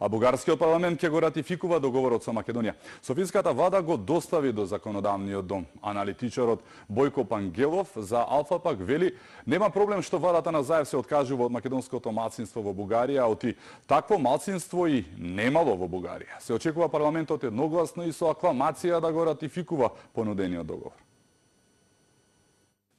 а бугарскиот парламент ќе го ратификува договорот со Македонија. Софиската влада го достави до законодавниот дом. Аналитичарот Бојко Пангелов за Алфа пак вели нема проблем што владата на Заев се откажува од македонското малцинство во Бугарија, оти такво малцинство и немало во Бугарија. Се очекува парламентот едногласно и со акламација да го ратификува понудениот договор.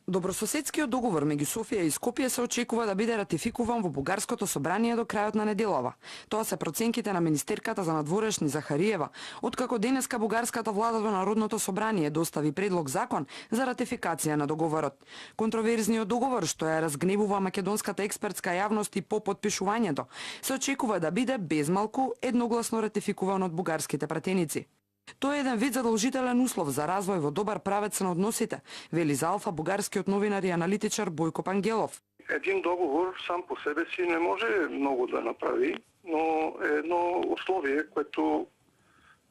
Добрососедскиот договор меѓу Софија и Скопје се очекува да биде ратификуван во бугарското собрание до крајот на неделава. Тоа се проценките на министерката за надворешни Захариева, откако денеска бугарската влада до Народното собрание достави предлог закон за ратификација на договорот. Контроверзниот договор, што ја разгневува македонската експертска јавност и по подпишувањето, се очекува да биде безмалку едногласно ратификуван од бугарските пратеници. Тоа е еден вид задолжителен услов за развој во добар правец на односите, вели за Алфа бугарскиот новинар и аналитичар Бојко Пангелов. Един договор сам по себе си не може много да направи, но е едно условие, което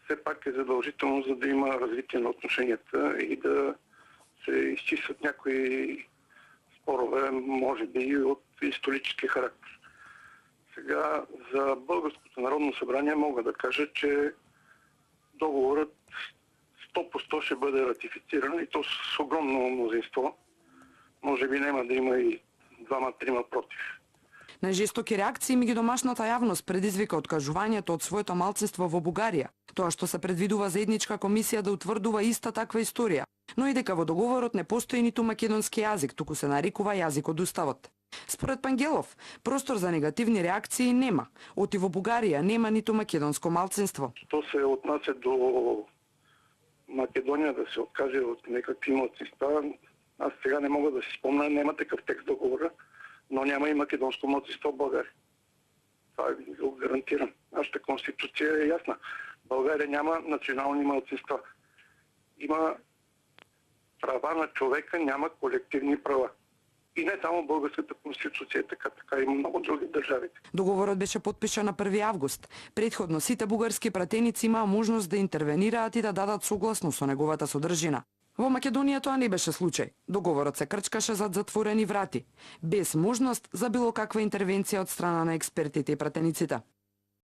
все пак е задължително, за да има развитие на отношенията и да се изчистват някои спорове, може би от исторически характер. Сега за Българското народно събрание мога да кажа, че договорът 100% ще бъде ратифициран и то с огромно мнозинство. Може би няма да има и 2-3 против. Најжестоки реакции меѓу домашната јавност предизвика откажувањето од своето малцинство во Бугарија. Тоа што се предвидува заедничка комисија да утврдува иста таква историја, но и дека во договорот не постои ниту македонски јазик, туку се нарекува јазик од уставот. Според Пангелов, простор за негативни реакции нема. Оти во Бугарија нема ниту македонско малцинство. Што се отнася до Македонија да се откаже од некакви малцинства, аз сега не мога да си спомня, нема такъв текст договора, но няма и македонско малцинство в България. Това ви го гарантирам. Нашата конституция е ясна. В България няма национални малцинства. Има права на човека, няма колективни права. И не само българската конституция е така и много други държави. Договорот беше подпишан на 1 август. Предходно сите бугарски пратеници имаа можност да интервенираат и да дадат согласно со неговата содржина. Во Македонија тоа не беше случај. Договорот се крчкаше зад затворени врати, без можност за било каква интервенција од страна на експертите и пратениците.